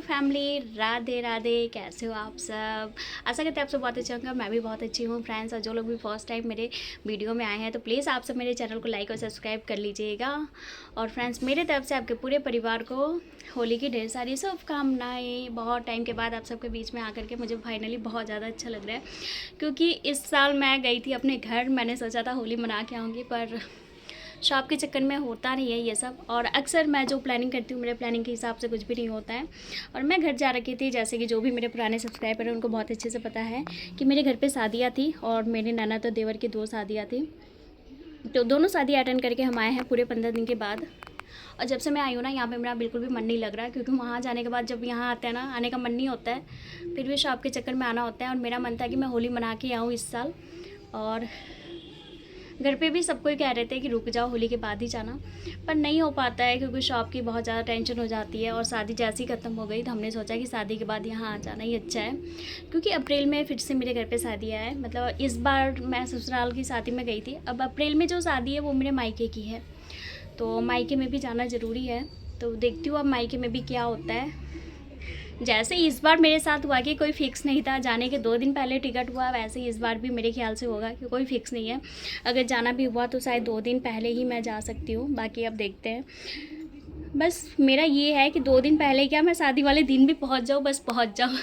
Family, Radhe Radhe. कैसे हो आप सब? आशा करते हैं आप सब बहुत अच्छे होंगे। मैं भी बहुत अच्छी हूँ फ्रेंड्स। और जो लोग भी फर्स्ट टाइम मेरे वीडियो में आए हैं तो प्लीज़ आप सब मेरे चैनल को लाइक और सब्सक्राइब कर लीजिएगा। और फ्रेंड्स, मेरे तरफ से आपके पूरे परिवार को होली की ढेर सारी शुभकामनाएं। बहुत टाइम के बाद आप सबके बीच में आकर के मुझे फाइनली बहुत ज़्यादा अच्छा लग रहा है, क्योंकि इस साल मैं गई थी अपने घर। मैंने सोचा था होली मना के आऊँगी, पर शॉप के चक्कर में होता नहीं है ये सब। और अक्सर मैं जो प्लानिंग करती हूँ, मेरे प्लानिंग के हिसाब से कुछ भी नहीं होता है। और मैं घर जा रखी थी, जैसे कि जो भी मेरे पुराने सब्सक्राइबर हैं उनको बहुत अच्छे से पता है कि मेरे घर पे शादियाँ थी और मेरे नाना तो देवर की 2 शादियाँ थी। तो दोनों शादी अटेंड करके हम आए हैं पूरे 15 दिन के बाद। और जब से मैं आई हूँ ना, यहाँ पे मेरा बिल्कुल भी मन नहीं लग रहा, क्योंकि वहाँ जाने के बाद जब यहाँ आते हैं ना, आने का मन नहीं होता है, फिर भी शॉप के चक्कर में आना होता है। और मेरा मन था कि मैं होली मना के आऊँ इस साल। और घर पे भी सब कोई कह रहे थे कि रुक जाओ, होली के बाद ही जाना, पर नहीं हो पाता है क्योंकि शॉप की बहुत ज़्यादा टेंशन हो जाती है। और शादी जैसी ख़त्म हो गई तो हमने सोचा कि शादी के बाद यहाँ आ जाना ही अच्छा है, क्योंकि अप्रैल में फिर से मेरे घर पे शादी है। मतलब इस बार मैं ससुराल की शादी में गई थी, अब अप्रैल में जो शादी है वो मेरे मायके की है, तो मायके में भी जाना ज़रूरी है। तो देखती हूँ अब मायके में भी क्या होता है। जैसे इस बार मेरे साथ हुआ कि कोई फिक्स नहीं था, जाने के 2 दिन पहले टिकट हुआ, वैसे ही इस बार भी मेरे ख्याल से होगा कि कोई फिक्स नहीं है। अगर जाना भी हुआ तो शायद 2 दिन पहले ही मैं जा सकती हूँ, बाकी अब देखते हैं। बस मेरा ये है कि 2 दिन पहले क्या, मैं शादी वाले दिन भी पहुँच जाऊँ, बस पहुँच जाऊँ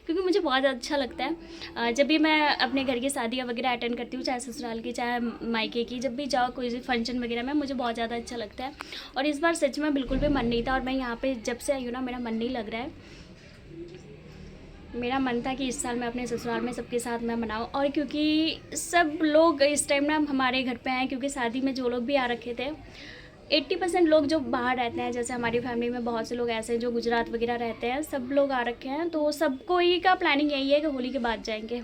क्योंकि मुझे बहुत अच्छा लगता है जब भी मैं अपने घर की शादियाँ वगैरह अटेंड करती हूँ, चाहे ससुराल की चाहे मायके की, जब भी जाओ कोई फंक्शन वगैरह में, मुझे बहुत ज़्यादा अच्छा लगता है। और इस बार सच में बिल्कुल भी मन नहीं था, और मैं यहाँ पे जब से आई हूँ ना, मेरा मन नहीं लग रहा है। मेरा मन था कि इस साल मैं अपने ससुराल में सबके साथ मैं मनाऊँ। और क्योंकि सब लोग इस टाइम ना हमारे घर पे हैं, क्योंकि शादी में जो लोग भी आ रखे थे, 80% लोग जो बाहर रहते हैं, जैसे हमारी फैमिली में बहुत से लोग ऐसे हैं जो गुजरात वगैरह रहते हैं, सब लोग आ रखे हैं। तो सबको ही का प्लानिंग यही है कि होली के बाद जाएंगे।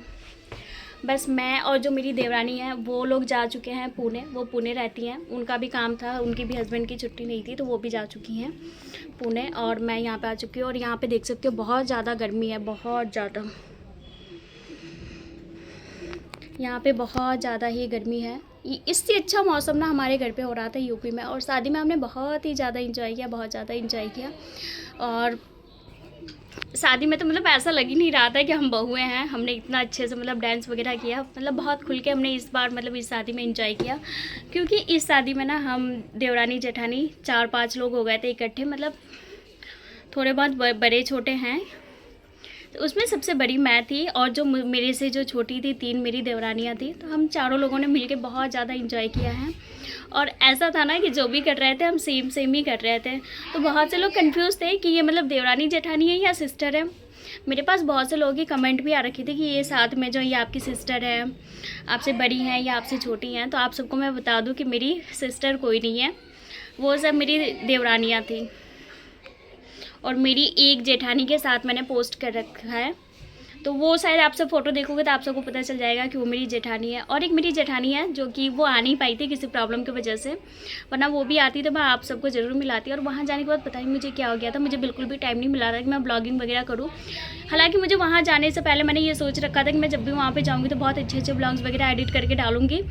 बस मैं और जो मेरी देवरानी है वो लोग जा चुके हैं पुणे। वो पुणे रहती हैं, उनका भी काम था, उनकी भी हस्बैंड की छुट्टी नहीं थी, तो वो भी जा चुकी हैं पुणे। और मैं यहाँ पे आ चुकी हूँ। और यहाँ पे देख सकते हो बहुत ज़्यादा गर्मी है, बहुत ज़्यादा। यहाँ पे बहुत ज़्यादा ही गर्मी है। इससे अच्छा मौसम ना हमारे घर पे हो रहा था यूपी में, और शादी में हमने बहुत ही ज़्यादा इंजॉय किया, बहुत ज़्यादा इंजॉय किया। और शादी में तो मतलब ऐसा लग ही नहीं रहा था कि हम बहुएं हैं। हमने इतना अच्छे से मतलब डांस वगैरह किया, मतलब बहुत खुल के हमने इस बार मतलब इस शादी में एंजॉय किया। क्योंकि इस शादी में ना हम देवरानी जेठानी 4-5 लोग हो गए थे इकट्ठे, मतलब थोड़े बहुत बड़े छोटे हैं। तो उसमें सबसे बड़ी मैं थी, और जो मेरे से जो छोटी थी 3 मेरी देवरानियाँ थी। तो हम चारों लोगों ने मिलके बहुत ज़्यादा इंजॉय किया है। और ऐसा था ना कि जो भी कर रहे थे हम सेम सेम ही कर रहे थे। तो बहुत से लोग कंफ्यूज थे कि ये मतलब देवरानी जेठानी है या सिस्टर है। मेरे पास बहुत से लोगों की कमेंट भी आ रखी थी कि ये साथ में जो ये आपकी सिस्टर है, आपसे बड़ी हैं या आपसे छोटी हैं। तो आप सबको मैं बता दूं कि मेरी सिस्टर कोई नहीं है, वो सब मेरी देवरानियाँ थी। और मेरी एक जेठानी के साथ मैंने पोस्ट कर रखा है, तो वो शायद आप सब फ़ोटो देखोगे तो आप सबको पता चल जाएगा कि वो मेरी जेठानी है। और एक मेरी जेठानी है जो कि वो आ नहीं पाई थी किसी प्रॉब्लम की वजह से, वरना वो भी आती तो मैं आप सबको ज़रूर मिलाती। और वहाँ जाने के बाद पता नहीं मुझे क्या हो गया था, मुझे बिल्कुल भी टाइम नहीं मिला था कि मैं ब्लॉगिंग वगैरह करूँ। हालांकि मुझे वहाँ जाने से पहले मैंने ये सोच रखा था कि मैं जब भी वहाँ पर जाऊँगी तो बहुत अच्छे अच्छे ब्लॉग्स वगैरह एडिट करके डालूंगी,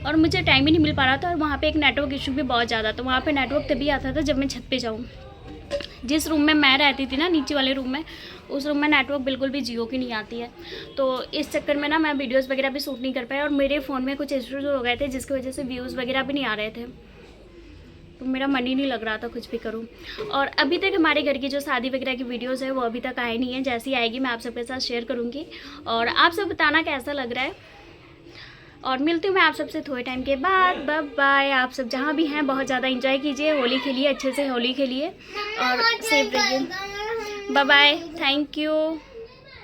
और मुझे टाइम ही नहीं मिल पा रहा था। और वहाँ पर एक नेटवर्क इशू भी बहुत ज़्यादा था, वहाँ पर नेटवर्क तभी आता था जब मैं छत पर जाऊँ। जिस रूम में मैं रहती थी ना, नीचे वाले रूम में, उस रूम में नेटवर्क बिल्कुल भी जियो की नहीं आती है। तो इस चक्कर में ना मैं वीडियोस वगैरह भी शूट नहीं कर पाई, और मेरे फ़ोन में कुछ इश्यूज हो गए थे जिसकी वजह से व्यूज़ वगैरह भी नहीं आ रहे थे। तो मेरा मन ही नहीं लग रहा था कुछ भी करूं। और अभी तक हमारे घर की जो शादी वगैरह की वीडियोस है वो अभी तक आई नहीं है। जैसी आएगी मैं आप सबके साथ शेयर करूँगी, और आप सब बताना कैसा लग रहा है। और मिलती हूँ मैं आप सबसे थोड़े टाइम के बाद। Bye bye. आप सब जहाँ भी हैं बहुत ज़्यादा इंजॉय कीजिए, होली खेलिए, अच्छे से होली खेलिए और सेफ रहिए। Bye bye, thank you.